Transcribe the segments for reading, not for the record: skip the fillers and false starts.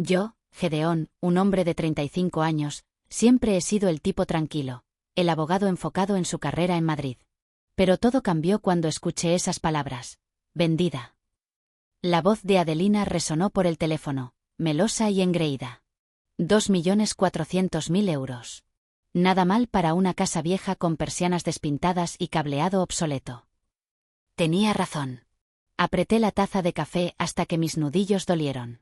Yo, Gedeón, un hombre de 35 años, siempre he sido el tipo tranquilo, el abogado enfocado en su carrera en Madrid. Pero todo cambió cuando escuché esas palabras. Vendida. La voz de Adelina resonó por el teléfono, melosa y engreída. 2.400.000 euros. Nada mal para una casa vieja con persianas despintadas y cableado obsoleto. Tenía razón. Apreté la taza de café hasta que mis nudillos dolieron.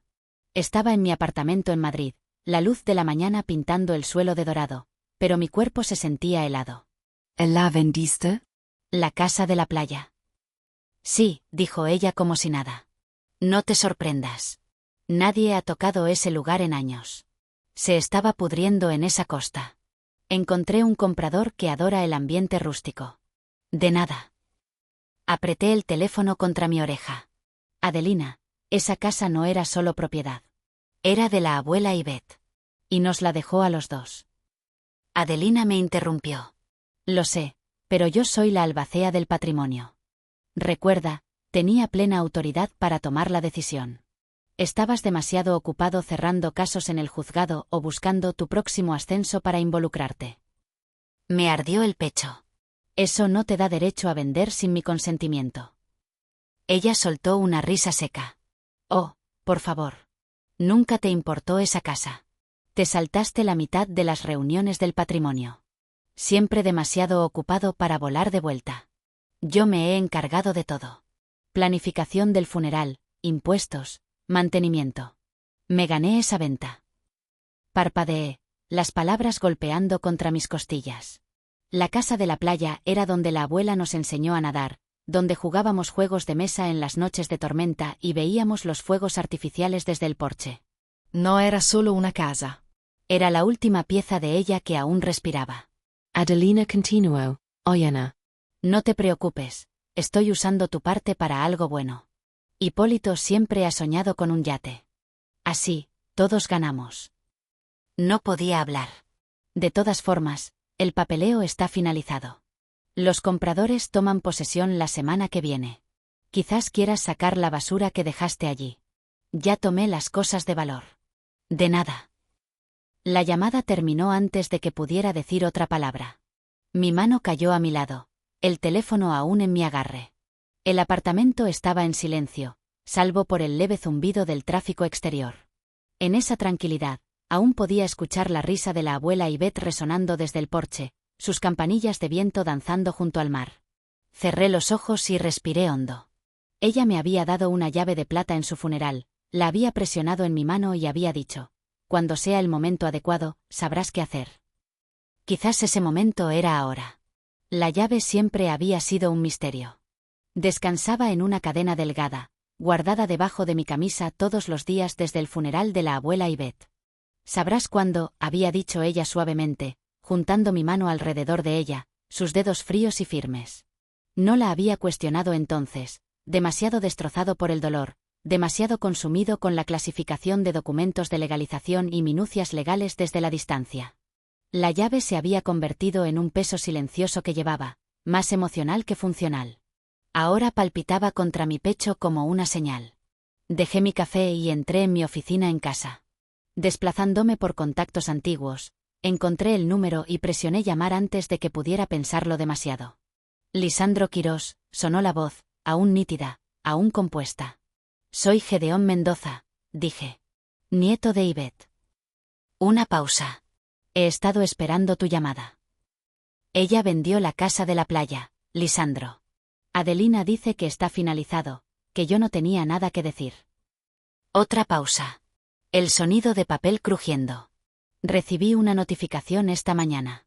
Estaba en mi apartamento en Madrid, la luz de la mañana pintando el suelo de dorado, pero mi cuerpo se sentía helado. ¿La vendiste? La casa de la playa. Sí, dijo ella como si nada. No te sorprendas. Nadie ha tocado ese lugar en años. Se estaba pudriendo en esa costa. Encontré un comprador que adora el ambiente rústico. De nada. Apreté el teléfono contra mi oreja. Adelina, esa casa no era solo propiedad. Era de la abuela Ivette. Y nos la dejó a los dos. Adelina me interrumpió. Lo sé, pero yo soy la albacea del patrimonio. Recuerda, tenía plena autoridad para tomar la decisión. Estabas demasiado ocupado cerrando casos en el juzgado o buscando tu próximo ascenso para involucrarte. Me ardió el pecho. Eso no te da derecho a vender sin mi consentimiento. Ella soltó una risa seca. Oh, por favor. Nunca te importó esa casa. Te saltaste la mitad de las reuniones del patrimonio. Siempre demasiado ocupado para volar de vuelta. Yo me he encargado de todo. Planificación del funeral, impuestos, mantenimiento. Me gané esa venta. Parpadeé, las palabras golpeando contra mis costillas. La casa de la playa era donde la abuela nos enseñó a nadar, donde jugábamos juegos de mesa en las noches de tormenta y veíamos los fuegos artificiales desde el porche. No era solo una casa. Era la última pieza de ella que aún respiraba. Adelina continuó, oyena. No te preocupes, estoy usando tu parte para algo bueno. Hipólito siempre ha soñado con un yate. Así, todos ganamos. No podía hablar. De todas formas, el papeleo está finalizado. Los compradores toman posesión la semana que viene. Quizás quieras sacar la basura que dejaste allí. Ya tomé las cosas de valor. De nada. La llamada terminó antes de que pudiera decir otra palabra. Mi mano cayó a mi lado, el teléfono aún en mi agarre. El apartamento estaba en silencio, salvo por el leve zumbido del tráfico exterior. En esa tranquilidad, aún podía escuchar la risa de la abuela Ivette resonando desde el porche, sus campanillas de viento danzando junto al mar. Cerré los ojos y respiré hondo. Ella me había dado una llave de plata en su funeral, la había presionado en mi mano y había dicho: cuando sea el momento adecuado, sabrás qué hacer. Quizás ese momento era ahora. La llave siempre había sido un misterio. Descansaba en una cadena delgada, guardada debajo de mi camisa todos los días desde el funeral de la abuela Ivette. Sabrás cuándo, había dicho ella suavemente, juntando mi mano alrededor de ella, sus dedos fríos y firmes. No la había cuestionado entonces, demasiado destrozado por el dolor, demasiado consumido con la clasificación de documentos de legalización y minucias legales desde la distancia. La llave se había convertido en un peso silencioso que llevaba, más emocional que funcional. Ahora palpitaba contra mi pecho como una señal. Dejé mi café y entré en mi oficina en casa. Desplazándome por contactos antiguos, encontré el número y presioné llamar antes de que pudiera pensarlo demasiado. Lisandro Quirós, sonó la voz, aún nítida, aún compuesta. Soy Gedeón Mendoza, dije. Nieto de Ivette. Una pausa. He estado esperando tu llamada. Ella vendió la casa de la playa, Lisandro. Adelina dice que está finalizado, que yo no tenía nada que decir. Otra pausa. El sonido de papel crujiendo. Recibí una notificación esta mañana.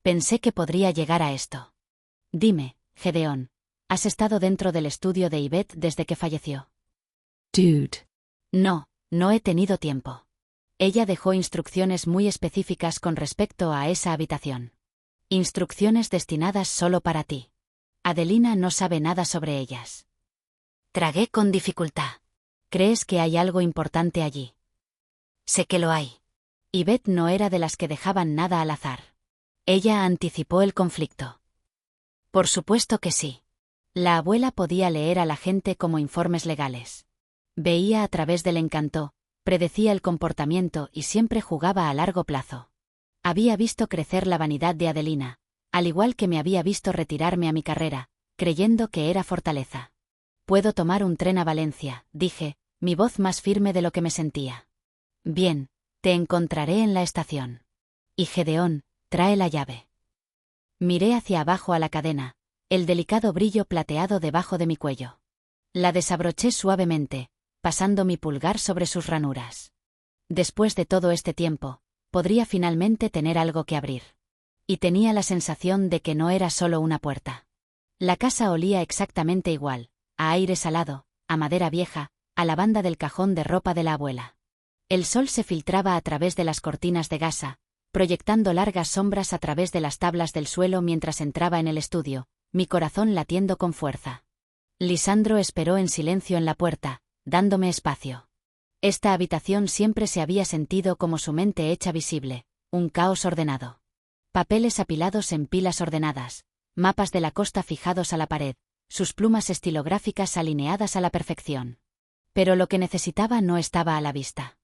Pensé que podría llegar a esto. Dime, Gedeón, ¿has estado dentro del estudio de Ivette desde que falleció? Dude. No, no he tenido tiempo. Ella dejó instrucciones muy específicas con respecto a esa habitación. Instrucciones destinadas solo para ti. Adelina no sabe nada sobre ellas. Tragué con dificultad. ¿Crees que hay algo importante allí? Sé que lo hay. Ivette no era de las que dejaban nada al azar. Ella anticipó el conflicto. Por supuesto que sí. La abuela podía leer a la gente como informes legales. Veía a través del encanto, Predecía el comportamiento y siempre jugaba a largo plazo. Había visto crecer la vanidad de Adelina, al igual que me había visto retirarme a mi carrera, creyendo que era fortaleza. «Puedo tomar un tren a Valencia», dije, mi voz más firme de lo que me sentía. «Bien, te encontraré en la estación. Y Gedeón, trae la llave». Miré hacia abajo a la cadena, el delicado brillo plateado debajo de mi cuello. La desabroché suavemente, pasando mi pulgar sobre sus ranuras. Después de todo este tiempo, podría finalmente tener algo que abrir. Y tenía la sensación de que no era solo una puerta. La casa olía exactamente igual, a aire salado, a madera vieja, a la banda del cajón de ropa de la abuela. El sol se filtraba a través de las cortinas de gasa, proyectando largas sombras a través de las tablas del suelo mientras entraba en el estudio, mi corazón latiendo con fuerza. Lisandro esperó en silencio en la puerta, dándome espacio. Esta habitación siempre se había sentido como su mente hecha visible, un caos ordenado. Papeles apilados en pilas ordenadas, mapas de la costa fijados a la pared, sus plumas estilográficas alineadas a la perfección. Pero lo que necesitaba no estaba a la vista.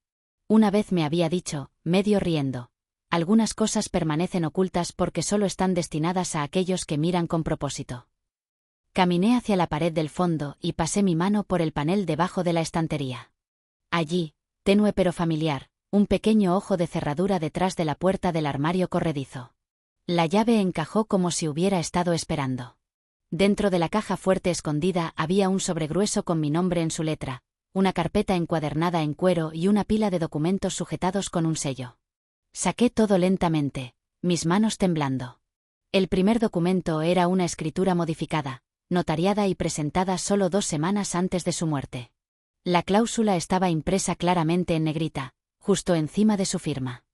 Una vez me había dicho, medio riendo, algunas cosas permanecen ocultas porque solo están destinadas a aquellos que miran con propósito. Caminé hacia la pared del fondo y pasé mi mano por el panel debajo de la estantería. Allí, tenue pero familiar, un pequeño ojo de cerradura detrás de la puerta del armario corredizo. La llave encajó como si hubiera estado esperando. Dentro de la caja fuerte escondida había un sobre grueso con mi nombre en su letra, una carpeta encuadernada en cuero y una pila de documentos sujetados con un sello. Saqué todo lentamente, mis manos temblando. El primer documento era una escritura modificada, notariada y presentada solo 2 semanas antes de su muerte. La cláusula estaba impresa claramente en negrita, justo encima de su firma.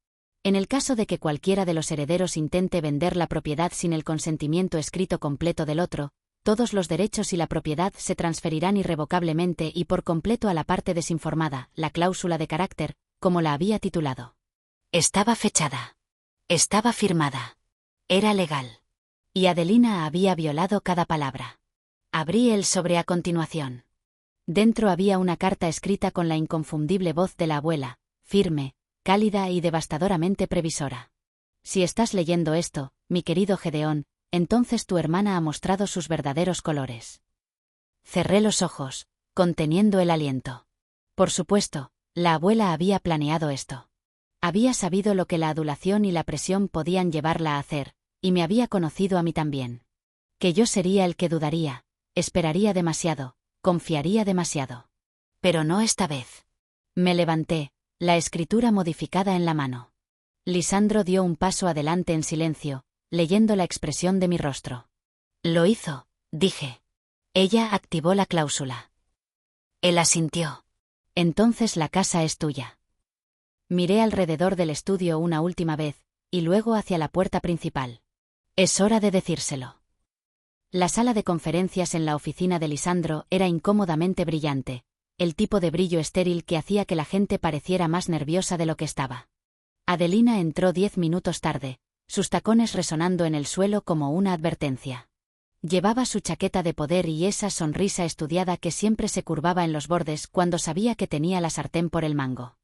En el caso de que cualquiera de los herederos intente vender la propiedad sin el consentimiento escrito completo del otro, todos los derechos y la propiedad se transferirán irrevocablemente y por completo a la parte desinformada, la cláusula de carácter, como la había titulado. Estaba fechada. Estaba firmada. Era legal. Y Adelina había violado cada palabra. Abrí el sobre a continuación. Dentro había una carta escrita con la inconfundible voz de la abuela, firme, cálida y devastadoramente previsora. Si estás leyendo esto, mi querido Gedeón, entonces tu hermana ha mostrado sus verdaderos colores. Cerré los ojos, conteniendo el aliento. Por supuesto, la abuela había planeado esto. Había sabido lo que la adulación y la presión podían llevarla a hacer, y me había conocido a mí también. Que yo sería el que dudaría, esperaría demasiado, confiaría demasiado. Pero no esta vez. Me levanté, la escritura modificada en la mano. Lisandro dio un paso adelante en silencio, leyendo la expresión de mi rostro. Lo hizo, dije. Ella activó la cláusula. Él asintió. Entonces la casa es tuya. Miré alrededor del estudio una última vez, y luego hacia la puerta principal. Es hora de decírselo. La sala de conferencias en la oficina de Lisandro era incómodamente brillante, el tipo de brillo estéril que hacía que la gente pareciera más nerviosa de lo que estaba. Adelina entró 10 minutos tarde, sus tacones resonando en el suelo como una advertencia. Llevaba su chaqueta de poder y esa sonrisa estudiada que siempre se curvaba en los bordes cuando sabía que tenía la sartén por el mango.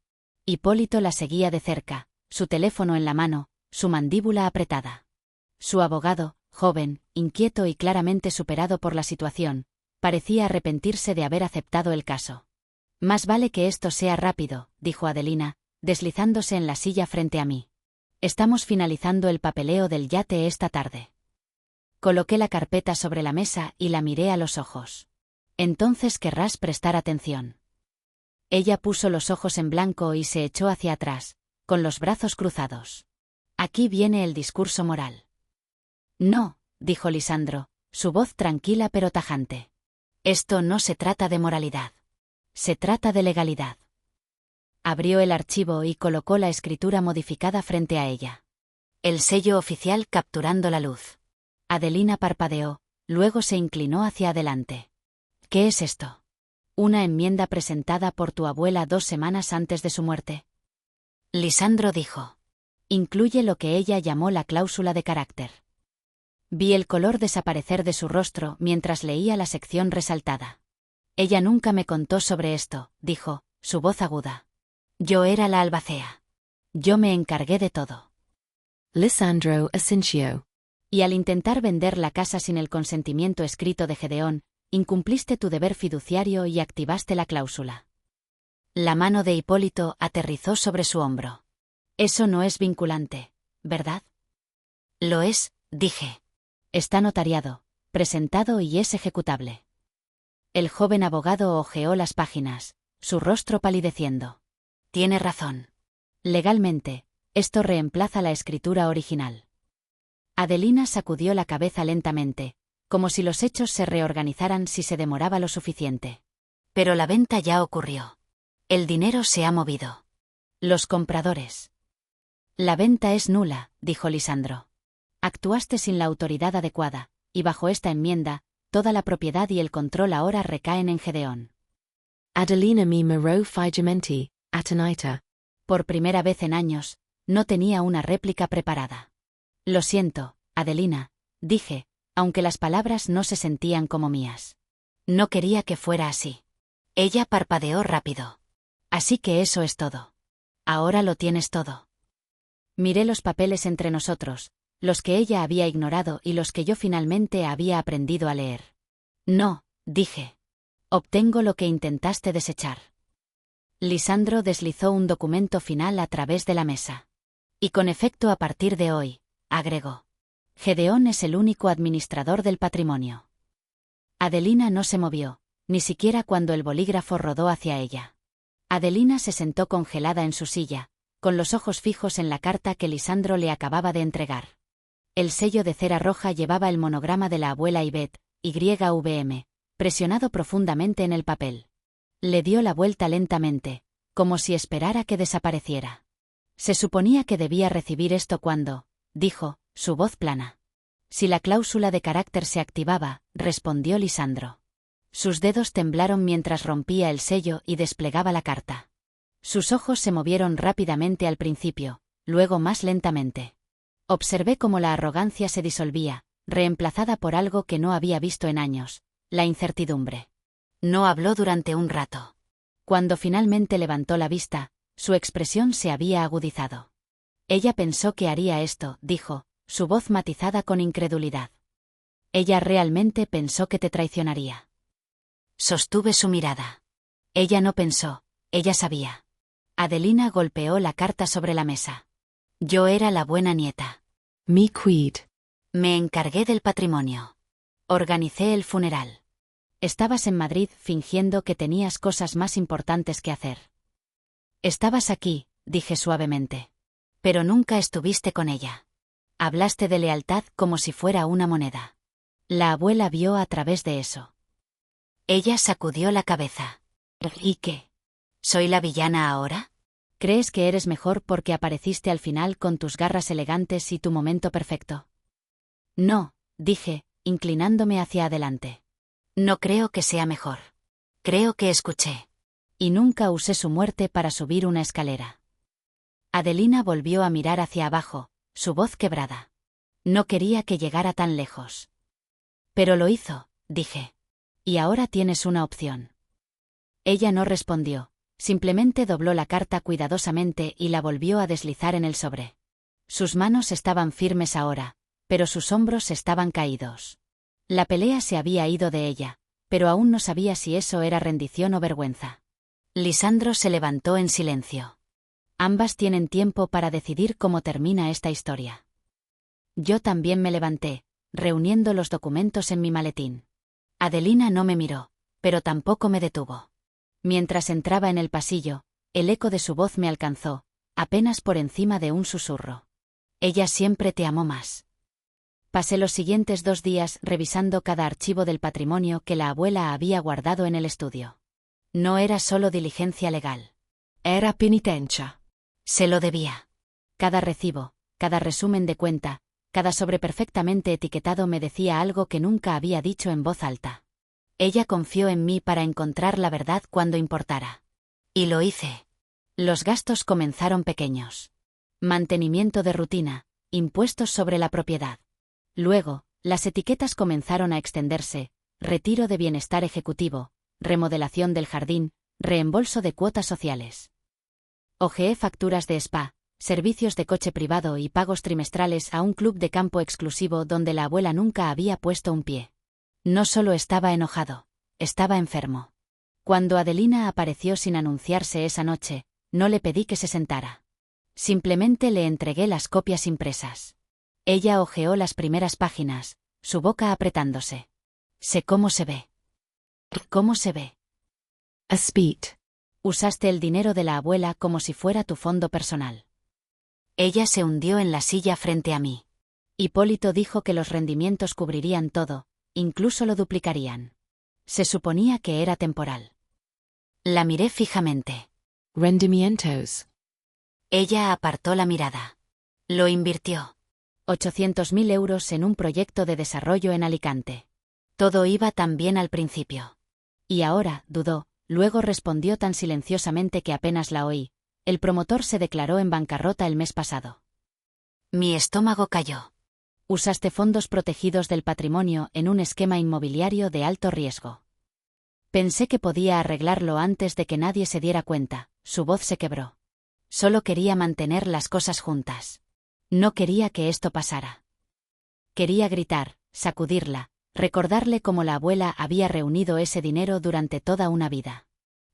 Hipólito la seguía de cerca, su teléfono en la mano, su mandíbula apretada. Su abogado, joven, inquieto y claramente superado por la situación, parecía arrepentirse de haber aceptado el caso. Más vale que esto sea rápido, dijo Adelina, deslizándose en la silla frente a mí. Estamos finalizando el papeleo del yate esta tarde. Coloqué la carpeta sobre la mesa y la miré a los ojos. Entonces querrás prestar atención. Ella puso los ojos en blanco y se echó hacia atrás, con los brazos cruzados. Aquí viene el discurso moral. No, dijo Lisandro, su voz tranquila pero tajante. Esto no se trata de moralidad. Se trata de legalidad. Abrió el archivo y colocó la escritura modificada frente a ella. El sello oficial capturando la luz. Adelina parpadeó, luego se inclinó hacia adelante. ¿Qué es esto? ¿Una enmienda presentada por tu abuela 2 semanas antes de su muerte? Lisandro dijo. Incluye lo que ella llamó la cláusula de carácter. Vi el color desaparecer de su rostro mientras leía la sección resaltada. Ella nunca me contó sobre esto, dijo, su voz aguda. Yo era la albacea. Yo me encargué de todo. Lisandro Asensio. Y al intentar vender la casa sin el consentimiento escrito de Gedeón, incumpliste tu deber fiduciario y activaste la cláusula. La mano de Hipólito aterrizó sobre su hombro. Eso no es vinculante, ¿verdad? Lo es, dije. Está notariado, presentado y es ejecutable. El joven abogado hojeó las páginas, su rostro palideciendo. Tiene razón. Legalmente, esto reemplaza la escritura original. Adelina sacudió la cabeza lentamente, como si los hechos se reorganizaran si se demoraba lo suficiente. Pero la venta ya ocurrió. El dinero se ha movido. Los compradores. La venta es nula, dijo Lisandro. Actuaste sin la autoridad adecuada, y bajo esta enmienda, toda la propiedad y el control ahora recaen en Gedeón. Adelina mi miró fijamente, attonita. Por primera vez en años, no tenía una réplica preparada. Lo siento, Adelina, dije, aunque las palabras no se sentían como mías. No quería que fuera así. Ella parpadeó rápido. Así que eso es todo. Ahora lo tienes todo. Miré los papeles entre nosotros, los que ella había ignorado y los que yo finalmente había aprendido a leer. No, dije. Obtengo lo que intentaste desechar. Lisandro deslizó un documento final a través de la mesa. Y con efecto a partir de hoy, agregó. Gedeón es el único administrador del patrimonio. Adelina no se movió, ni siquiera cuando el bolígrafo rodó hacia ella. Adelina se sentó congelada en su silla, con los ojos fijos en la carta que Lisandro le acababa de entregar. El sello de cera roja llevaba el monograma de la abuela Ivette, YVM, presionado profundamente en el papel. Le dio la vuelta lentamente, como si esperara que desapareciera. Se suponía que debía recibir esto cuando, dijo, su voz plana. Si la cláusula de carácter se activaba, respondió Lisandro. Sus dedos temblaron mientras rompía el sello y desplegaba la carta. Sus ojos se movieron rápidamente al principio, luego más lentamente. Observé cómo la arrogancia se disolvía, reemplazada por algo que no había visto en años, la incertidumbre. No habló durante un rato. Cuando finalmente levantó la vista, su expresión se había agudizado. Ella pensó que haría esto, dijo, su voz matizada con incredulidad. Ella realmente pensó que te traicionaría. Sostuve su mirada. Ella no pensó, ella sabía. Adelina golpeó la carta sobre la mesa. Yo era la buena nieta. Mi quid. Me encargué del patrimonio. Organicé el funeral. Estabas en Madrid fingiendo que tenías cosas más importantes que hacer. Estabas aquí, dije suavemente. Pero nunca estuviste con ella. Hablaste de lealtad como si fuera una moneda. La abuela vio a través de eso. Ella sacudió la cabeza. ¿Y qué? ¿Soy la villana ahora? ¿Crees que eres mejor porque apareciste al final con tus garras elegantes y tu momento perfecto? No, dije, inclinándome hacia adelante. No creo que sea mejor. Creo que escuché. Y nunca usé su muerte para subir una escalera. Adelina volvió a mirar hacia abajo, su voz quebrada. No quería que llegara tan lejos. Pero lo hizo, dije. Y ahora tienes una opción. Ella no respondió, simplemente dobló la carta cuidadosamente y la volvió a deslizar en el sobre. Sus manos estaban firmes ahora, pero sus hombros estaban caídos. La pelea se había ido de ella, pero aún no sabía si eso era rendición o vergüenza. Lisandro se levantó en silencio. Ambas tienen tiempo para decidir cómo termina esta historia. Yo también me levanté, reuniendo los documentos en mi maletín. Adelina no me miró, pero tampoco me detuvo. Mientras entraba en el pasillo, el eco de su voz me alcanzó, apenas por encima de un susurro. Ella siempre te amó más. Pasé los siguientes 2 días revisando cada archivo del patrimonio que la abuela había guardado en el estudio. No era solo diligencia legal. Era penitencia. Se lo debía. Cada recibo, cada resumen de cuenta, cada sobre perfectamente etiquetado me decía algo que nunca había dicho en voz alta. Ella confió en mí para encontrar la verdad cuando importara. Y lo hice. Los gastos comenzaron pequeños. Mantenimiento de rutina, impuestos sobre la propiedad. Luego, las etiquetas comenzaron a extenderse, retiro de bienestar ejecutivo, remodelación del jardín, reembolso de cuotas sociales. Hojeé facturas de spa, servicios de coche privado y pagos trimestrales a un club de campo exclusivo donde la abuela nunca había puesto un pie. No solo estaba enojado, estaba enfermo. Cuando Adelina apareció sin anunciarse esa noche, no le pedí que se sentara. Simplemente le entregué las copias impresas. Ella hojeó las primeras páginas, su boca apretándose. Sé cómo se ve. ¿Cómo se ve? A speed. Usaste el dinero de la abuela como si fuera tu fondo personal. Ella se hundió en la silla frente a mí. Hipólito dijo que los rendimientos cubrirían todo, incluso lo duplicarían. Se suponía que era temporal. La miré fijamente. Rendimientos. Ella apartó la mirada. Lo invirtió. 800.000 euros en un proyecto de desarrollo en Alicante. Todo iba tan bien al principio. Y ahora, dudó, luego respondió tan silenciosamente que apenas la oí. El promotor se declaró en bancarrota el mes pasado. Mi estómago cayó. Usaste fondos protegidos del patrimonio en un esquema inmobiliario de alto riesgo. Pensé que podía arreglarlo antes de que nadie se diera cuenta. Su voz se quebró. Solo quería mantener las cosas juntas. No quería que esto pasara. Quería gritar, sacudirla, recordarle cómo la abuela había reunido ese dinero durante toda una vida.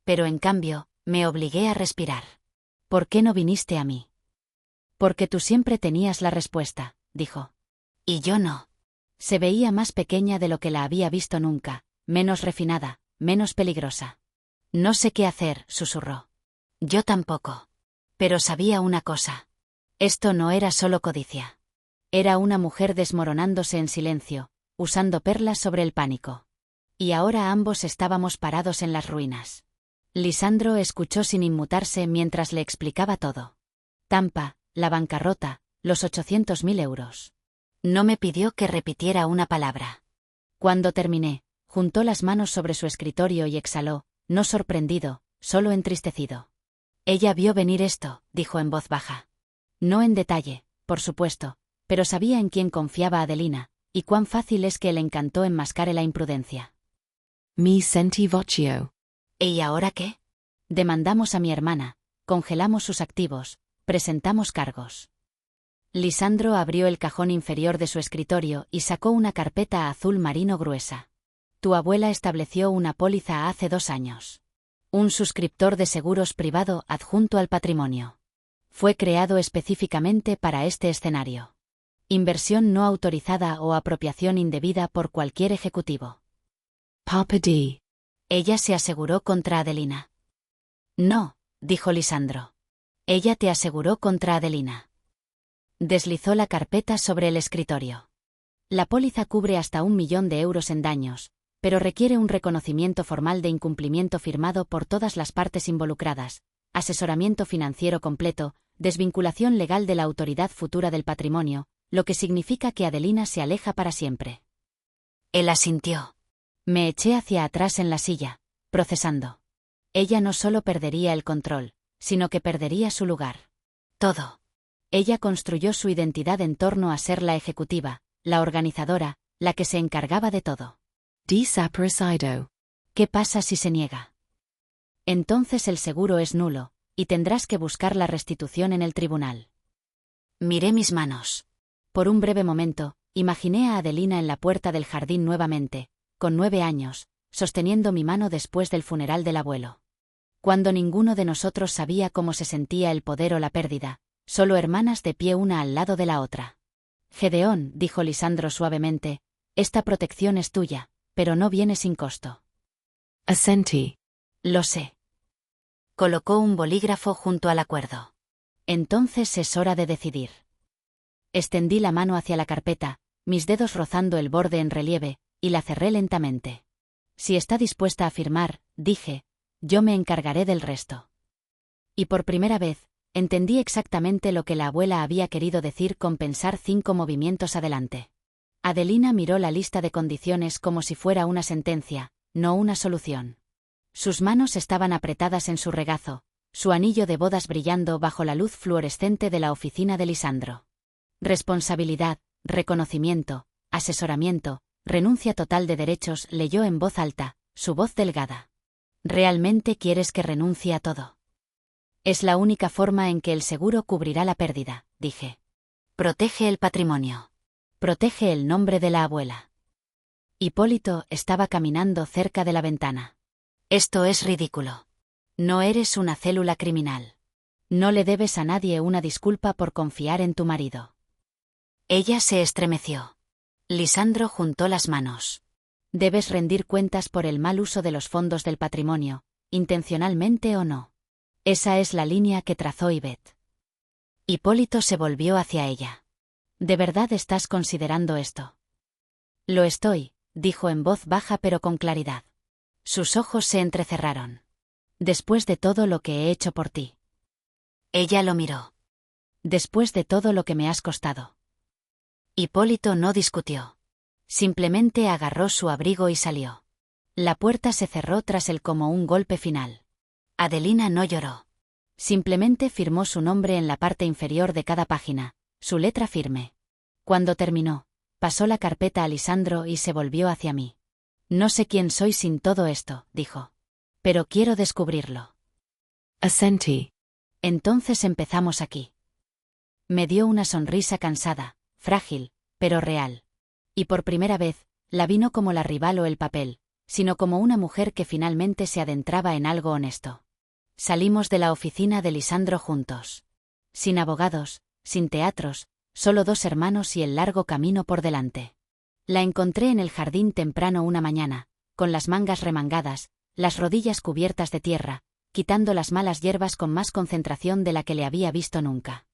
Pero en cambio, me obligué a respirar. ¿Por qué no viniste a mí? Porque tú siempre tenías la respuesta, dijo. Y yo no. Se veía más pequeña de lo que la había visto nunca, menos refinada, menos peligrosa. No sé qué hacer, susurró. Yo tampoco. Pero sabía una cosa. Esto no era solo codicia. Era una mujer desmoronándose en silencio, usando perlas sobre el pánico. Y ahora ambos estábamos parados en las ruinas. Lisandro escuchó sin inmutarse mientras le explicaba todo. Tampa, la bancarrota, los 800.000 euros. No me pidió que repitiera una palabra. Cuando terminé, juntó las manos sobre su escritorio y exhaló, no sorprendido, solo entristecido. Ella vio venir esto, dijo en voz baja. No en detalle, por supuesto, pero sabía en quién confiaba Adelina, y cuán fácil es que le encantó enmascare la imprudencia. Mi senti vocio. ¿Y ahora qué? Demandamos a mi hermana, congelamos sus activos, presentamos cargos. Lisandro abrió el cajón inferior de su escritorio y sacó una carpeta azul marino gruesa. Tu abuela estableció una póliza hace 2 años. Un suscriptor de seguros privado adjunto al patrimonio. Fue creado específicamente para este escenario. Inversión no autorizada o apropiación indebida por cualquier ejecutivo. Papa D. Ella se aseguró contra Adelina. No, dijo Lisandro. Ella te aseguró contra Adelina. Deslizó la carpeta sobre el escritorio. La póliza cubre hasta 1 millón de euros en daños, pero requiere un reconocimiento formal de incumplimiento firmado por todas las partes involucradas, asesoramiento financiero completo, desvinculación legal de la autoridad futura del patrimonio, lo que significa que Adelina se aleja para siempre. Él asintió. Me eché hacia atrás en la silla, procesando. Ella no solo perdería el control, sino que perdería su lugar. Todo. Ella construyó su identidad en torno a ser la ejecutiva, la organizadora, la que se encargaba de todo. Desaparecido. ¿Qué pasa si se niega? Entonces el seguro es nulo, y tendrás que buscar la restitución en el tribunal. Miré mis manos. Por un breve momento, imaginé a Adelina en la puerta del jardín nuevamente, con 9 años, sosteniendo mi mano después del funeral del abuelo. Cuando ninguno de nosotros sabía cómo se sentía el poder o la pérdida, solo hermanas de pie una al lado de la otra. Gedeón, dijo Lisandro suavemente, esta protección es tuya, pero no viene sin costo. Assenti. Lo sé. Colocó un bolígrafo junto al acuerdo. Entonces es hora de decidir. Extendí la mano hacia la carpeta, mis dedos rozando el borde en relieve, y la cerré lentamente. Si está dispuesta a firmar, dije, yo me encargaré del resto. Y por primera vez, entendí exactamente lo que la abuela había querido decir con pensar 5 movimientos adelante. Adelina miró la lista de condiciones como si fuera una sentencia, no una solución. Sus manos estaban apretadas en su regazo, su anillo de bodas brillando bajo la luz fluorescente de la oficina de Lisandro. Responsabilidad, reconocimiento, asesoramiento, renuncia total de derechos, leyó en voz alta, su voz delgada. ¿Realmente quieres que renuncie a todo? Es la única forma en que el seguro cubrirá la pérdida, dije. Protege el patrimonio. Protege el nombre de la abuela. Hipólito estaba caminando cerca de la ventana. Esto es ridículo. No eres una célula criminal. No le debes a nadie una disculpa por confiar en tu marido. Ella se estremeció. Lisandro juntó las manos. Debes rendir cuentas por el mal uso de los fondos del patrimonio, intencionalmente o no. Esa es la línea que trazó Ivette. Hipólito se volvió hacia ella. ¿De verdad estás considerando esto? Lo estoy, dijo en voz baja pero con claridad. Sus ojos se entrecerraron. Después de todo lo que he hecho por ti. Ella lo miró. Después de todo lo que me has costado. Hipólito no discutió. Simplemente agarró su abrigo y salió. La puerta se cerró tras él como un golpe final. Adelina no lloró. Simplemente firmó su nombre en la parte inferior de cada página, su letra firme. Cuando terminó, pasó la carpeta a Lisandro y se volvió hacia mí. No sé quién soy sin todo esto, dijo. Pero quiero descubrirlo. Asentí. Entonces empezamos aquí. Me dio una sonrisa cansada, frágil, pero real. Y por primera vez, la vi no como la rival o el papel, sino como una mujer que finalmente se adentraba en algo honesto. Salimos de la oficina de Lisandro juntos. Sin abogados, sin teatros, solo dos hermanos y el largo camino por delante. La encontré en el jardín temprano una mañana, con las mangas remangadas, las rodillas cubiertas de tierra, quitando las malas hierbas con más concentración de la que le había visto nunca.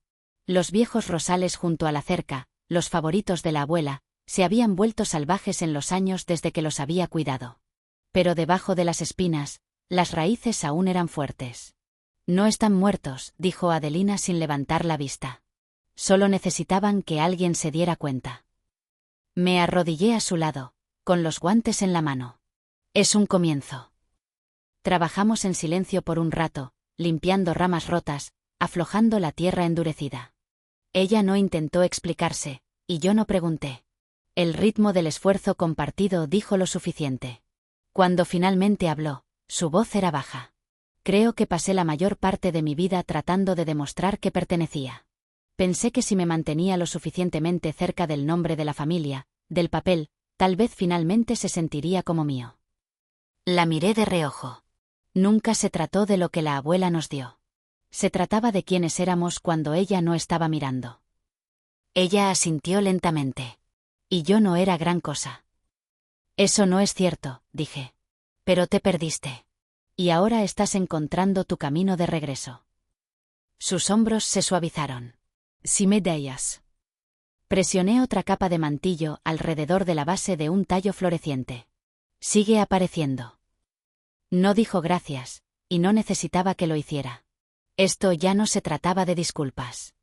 Los viejos rosales junto a la cerca, los favoritos de la abuela, se habían vuelto salvajes en los años desde que los había cuidado. Pero debajo de las espinas, las raíces aún eran fuertes. No están muertos, dijo Adelina sin levantar la vista. Solo necesitaban que alguien se diera cuenta. Me arrodillé a su lado, con los guantes en la mano. Es un comienzo. Trabajamos en silencio por un rato, limpiando ramas rotas, aflojando la tierra endurecida. Ella no intentó explicarse, y yo no pregunté. El ritmo del esfuerzo compartido dijo lo suficiente. Cuando finalmente habló, su voz era baja. Creo que pasé la mayor parte de mi vida tratando de demostrar que pertenecía. Pensé que si me mantenía lo suficientemente cerca del nombre de la familia, del papel, tal vez finalmente se sentiría como mío. La miré de reojo. Nunca se trató de lo que la abuela nos dio. Se trataba de quiénes éramos cuando ella no estaba mirando. Ella asintió lentamente. Y yo no era gran cosa. Eso no es cierto, dije. Pero te perdiste. Y ahora estás encontrando tu camino de regreso. Sus hombros se suavizaron. Si me dejas. Presioné otra capa de mantillo alrededor de la base de un tallo floreciente. Sigue apareciendo. No dijo gracias, y no necesitaba que lo hiciera. Esto ya no se trataba de disculpas.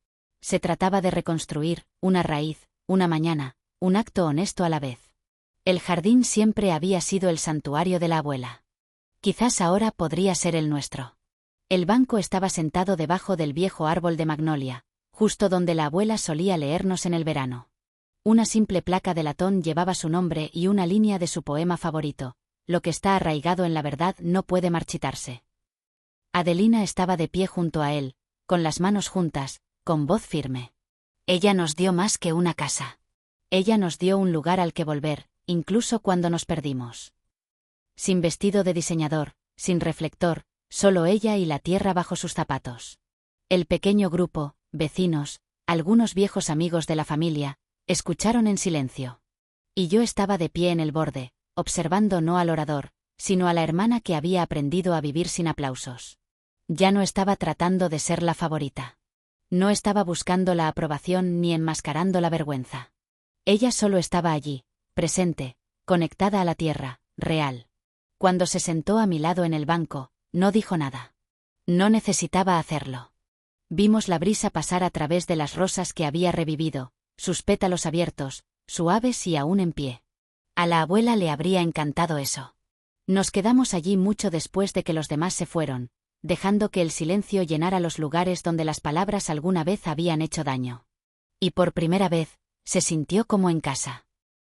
Se trataba de reconstruir, una raíz, una mañana, un acto honesto a la vez. El jardín siempre había sido el santuario de la abuela. Quizás ahora podría ser el nuestro. El banco estaba sentado debajo del viejo árbol de magnolia, justo donde la abuela solía leernos en el verano. Una simple placa de latón llevaba su nombre y una línea de su poema favorito: lo que está arraigado en la verdad no puede marchitarse. Adelina estaba de pie junto a él, con las manos juntas, con voz firme. Ella nos dio más que una casa. Ella nos dio un lugar al que volver, incluso cuando nos perdimos. Sin vestido de diseñador, sin reflector, solo ella y la tierra bajo sus zapatos. El pequeño grupo, vecinos, algunos viejos amigos de la familia, escucharon en silencio. Y yo estaba de pie en el borde, observando no al orador, sino a la hermana que había aprendido a vivir sin aplausos. Ya no estaba tratando de ser la favorita. No estaba buscando la aprobación ni enmascarando la vergüenza. Ella solo estaba allí, presente, conectada a la tierra, real. Cuando se sentó a mi lado en el banco, no dijo nada. No necesitaba hacerlo. Vimos la brisa pasar a través de las rosas que había revivido, sus pétalos abiertos, suaves y aún en pie. A la abuela le habría encantado eso. Nos quedamos allí mucho después de que los demás se fueron, dejando que el silencio llenara los lugares donde las palabras alguna vez habían hecho daño. Y por primera vez, se sintió como en casa.